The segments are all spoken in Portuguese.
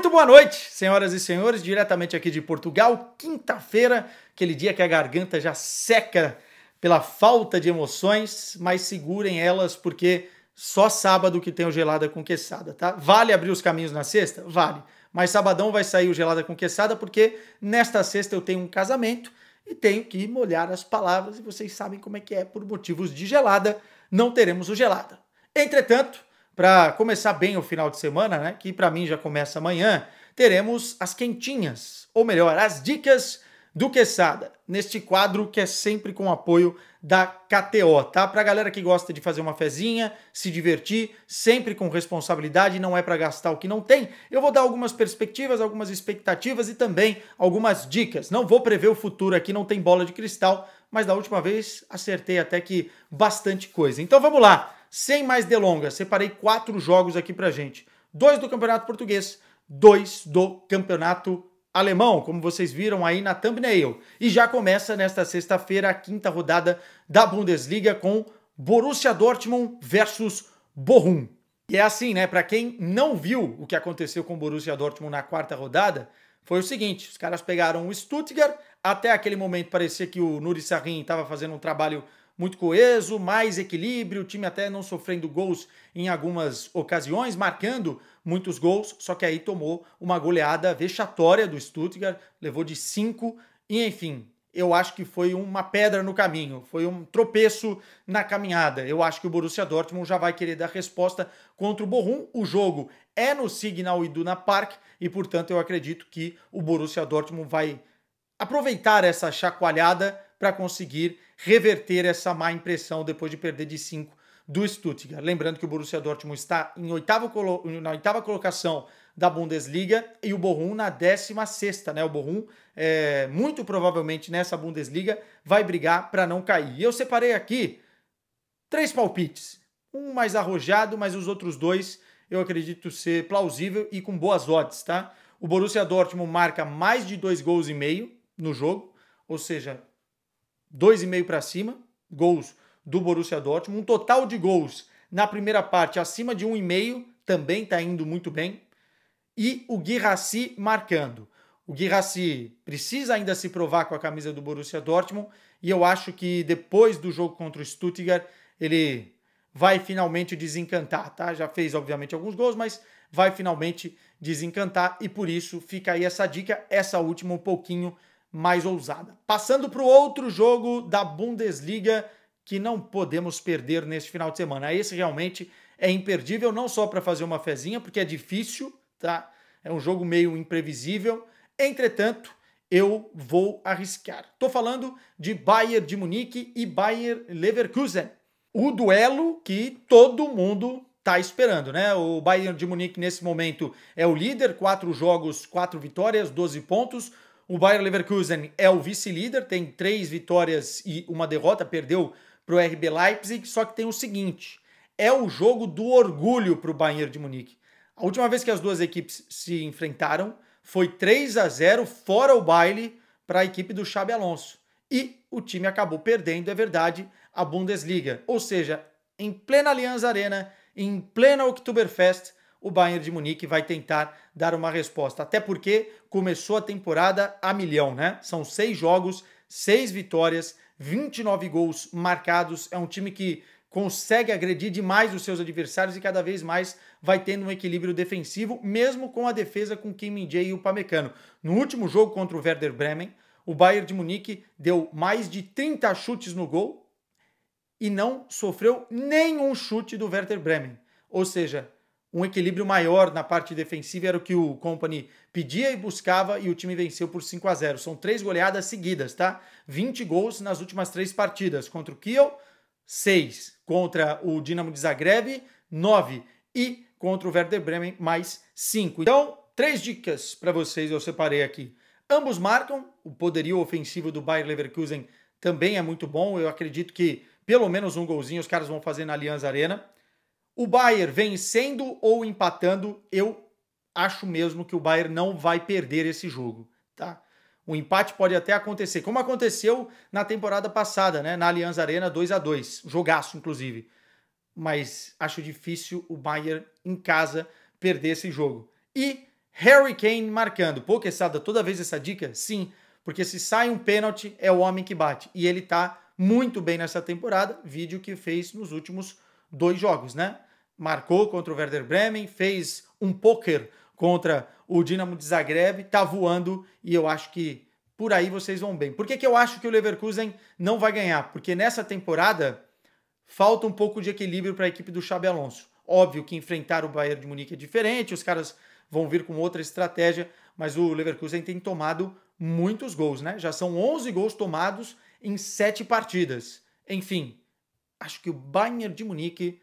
Muito boa noite, senhoras e senhores, diretamente aqui de Portugal, quinta-feira, aquele dia que a garganta já seca pela falta de emoções, mas segurem elas porque só sábado que tem o Gelada com Queçada, tá? Vale abrir os caminhos na sexta? Vale, mas sabadão vai sair o Gelada com Queçada porque nesta sexta eu tenho um casamento e tenho que molhar as palavras e vocês sabem como é que é, por motivos de gelada, não teremos o Gelada. Entretanto, para começar bem o final de semana, né, que para mim já começa amanhã, teremos as quentinhas, ou melhor, as dicas do Queçada, neste quadro que é sempre com apoio da KTO, tá? Pra galera que gosta de fazer uma fezinha, se divertir, sempre com responsabilidade, não é para gastar o que não tem. Eu vou dar algumas perspectivas, algumas expectativas e também algumas dicas. Não vou prever o futuro aqui, não tem bola de cristal, mas da última vez acertei até que bastante coisa. Então vamos lá. Sem mais delongas, separei 4 jogos aqui pra gente. 2 do Campeonato Português, 2 do Campeonato Alemão, como vocês viram aí na thumbnail. E já começa nesta sexta-feira a 5ª rodada da Bundesliga com Borussia Dortmund versus Bochum. E é assim, né? Pra quem não viu o que aconteceu com o Borussia Dortmund na 4ª rodada, foi o seguinte, os caras pegaram o Stuttgart, até aquele momento parecia que o Nuri Sahin estava fazendo um trabalho muito coeso, mais equilíbrio, o time até não sofrendo gols em algumas ocasiões, marcando muitos gols, só que aí tomou uma goleada vexatória do Stuttgart, levou de 5 e enfim, eu acho que foi uma pedra no caminho, foi um tropeço na caminhada. Eu acho que o Borussia Dortmund já vai querer dar resposta contra o Bochum. O jogo é no Signal Iduna Park e, portanto, eu acredito que o Borussia Dortmund vai aproveitar essa chacoalhada para conseguir reverter essa má impressão depois de perder de 5 do Stuttgart. Lembrando que o Borussia Dortmund está na 8ª colocação da Bundesliga e o Bochum na 16ª, né? O Bochum, muito provavelmente nessa Bundesliga, vai brigar para não cair. E eu separei aqui 3 palpites. Um mais arrojado, mas os outros 2 eu acredito ser plausível e com boas odds, tá? O Borussia Dortmund marca mais de 2,5 gols no jogo, ou seja, 2,5 para cima, gols do Borussia Dortmund. Um total de gols na primeira parte acima de 1,5, também está indo muito bem. E o Guirassy marcando. O Guirassy precisa ainda se provar com a camisa do Borussia Dortmund e eu acho que depois do jogo contra o Stuttgart ele vai finalmente desencantar, tá? Já fez, obviamente, alguns gols, mas vai finalmente desencantar e por isso fica aí essa dica, essa última um pouquinho mais ousada. Passando para o outro jogo da Bundesliga que não podemos perder neste final de semana. Esse realmente é imperdível, não só para fazer uma fezinha, porque é difícil, tá? É um jogo meio imprevisível. Entretanto, eu vou arriscar. Estou falando de Bayern de Munique e Bayer Leverkusen. O duelo que todo mundo está esperando, né? O Bayern de Munique nesse momento é o líder, 4 jogos, 4 vitórias, 12 pontos. O Bayer Leverkusen é o vice-líder, tem 3 vitórias e uma derrota, perdeu para o RB Leipzig, só que tem o seguinte, é o jogo do orgulho para o Bayern de Munique. A última vez que as duas equipes se enfrentaram foi 3-0 fora o baile para a equipe do Xabi Alonso. E o time acabou perdendo, é verdade, a Bundesliga. Ou seja, em plena Allianz Arena, em plena Oktoberfest, o Bayern de Munique vai tentar dar uma resposta. Até porque começou a temporada a milhão, né? São 6 jogos, 6 vitórias, 29 gols marcados. É um time que consegue agredir demais os seus adversários e cada vez mais vai tendo um equilíbrio defensivo, mesmo com a defesa com Kim Min-jae e o Upamecano. No último jogo contra o Werder Bremen, o Bayern de Munique deu mais de 30 chutes no gol e não sofreu nenhum chute do Werder Bremen. Ou seja, um equilíbrio maior na parte defensiva era o que o Kompany pedia e buscava e o time venceu por 5-0. São 3 goleadas seguidas, tá? 20 gols nas últimas 3 partidas. Contra o Kiel, 6. Contra o Dinamo de Zagreb, 9. E contra o Werder Bremen, mais 5. Então, 3 dicas para vocês eu separei aqui. Ambos marcam, o poderio ofensivo do Bayer Leverkusen também é muito bom. Eu acredito que pelo menos um golzinho os caras vão fazer na Allianz Arena. O Bayern vencendo ou empatando, eu acho mesmo que o Bayern não vai perder esse jogo, tá? O empate pode até acontecer, como aconteceu na temporada passada, né? Na Allianz Arena 2-2, jogaço inclusive. Mas acho difícil o Bayern em casa perder esse jogo. E Harry Kane marcando. Pô, Quesada, toda vez essa dica? Sim, porque se sai um pênalti, é o homem que bate. E ele tá muito bem nessa temporada, vídeo que fez nos últimos 2 jogos, né? Marcou contra o Werder Bremen, fez um poker contra o Dinamo de Zagreb, tá voando e eu acho que por aí vocês vão bem. Por que eu acho que o Leverkusen não vai ganhar? Porque nessa temporada falta um pouco de equilíbrio para a equipe do Xabi Alonso. Óbvio que enfrentar o Bayern de Munique é diferente, os caras vão vir com outra estratégia, mas o Leverkusen tem tomado muitos gols, né? Já são 11 gols tomados em 7 partidas. Enfim, acho que o Bayern de Munique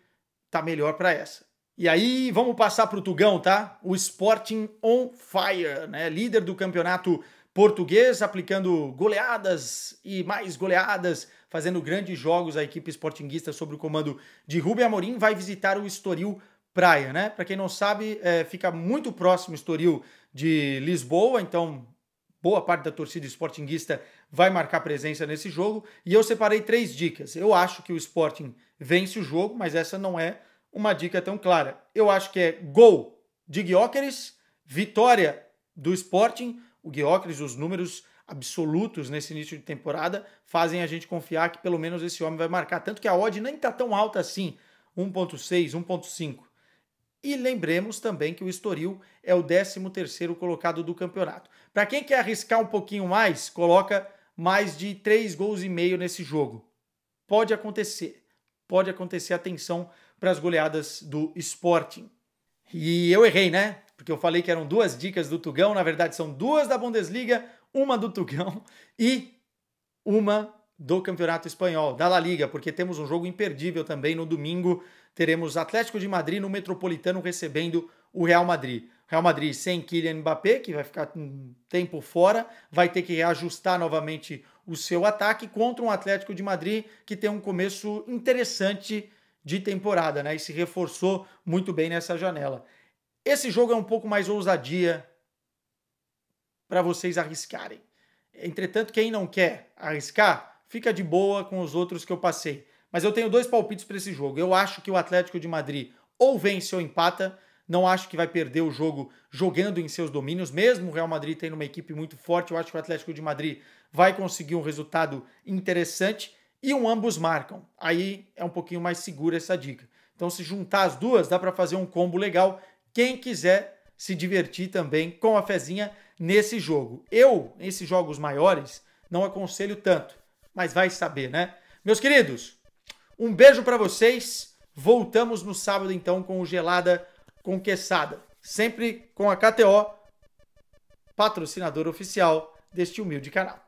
tá melhor para essa. E aí, vamos passar para o Tugão, tá? O Sporting on fire, né? Líder do campeonato português, aplicando goleadas e mais goleadas, fazendo grandes jogos. A equipe sportinguista, sob o comando de Rubem Amorim, vai visitar o Estoril Praia, né? Para quem não sabe, fica muito próximo o Estoril de Lisboa, então boa parte da torcida sportinguista vai marcar presença nesse jogo. E eu separei 3 dicas. Eu acho que o Sporting vence o jogo, mas essa não é uma dica tão clara. Eu acho que é gol de Gyökeres, vitória do Sporting. O Gyökeres, os números absolutos nesse início de temporada fazem a gente confiar que pelo menos esse homem vai marcar. Tanto que a odd nem está tão alta assim, 1.6, 1.5. E lembremos também que o Estoril é o 13º colocado do campeonato. Para quem quer arriscar um pouquinho mais, coloca mais de 3 gols e meio nesse jogo. Pode acontecer, atenção para as goleadas do Sporting. E eu errei, né? Porque eu falei que eram 2 dicas do Tugão, na verdade são 2 da Bundesliga, uma do Tugão e uma do Campeonato Espanhol, da La Liga, porque temos um jogo imperdível também no domingo. Teremos Atlético de Madrid no Metropolitano recebendo o Real Madrid. Real Madrid sem Kylian Mbappé, que vai ficar um tempo fora, vai ter que reajustar novamente o seu ataque contra um Atlético de Madrid que tem um começo interessante de temporada, né? E se reforçou muito bem nessa janela. Esse jogo é um pouco mais ousadia para vocês arriscarem. Entretanto, quem não quer arriscar, fica de boa com os outros que eu passei. Mas eu tenho 2 palpites para esse jogo. Eu acho que o Atlético de Madrid ou vence ou empata. Não acho que vai perder o jogo jogando em seus domínios. Mesmo o Real Madrid tendo uma equipe muito forte, eu acho que o Atlético de Madrid vai conseguir um resultado interessante. E ambos marcam. Aí é um pouquinho mais segura essa dica. Então, se juntar as duas, dá para fazer um combo legal. Quem quiser se divertir também com a fezinha nesse jogo. Eu, nesses jogos maiores, não aconselho tanto. Mas vai saber, né? Meus queridos, um beijo para vocês. Voltamos no sábado, então, com o Gelada com Quesada. Sempre com a KTO, patrocinador oficial deste humilde canal.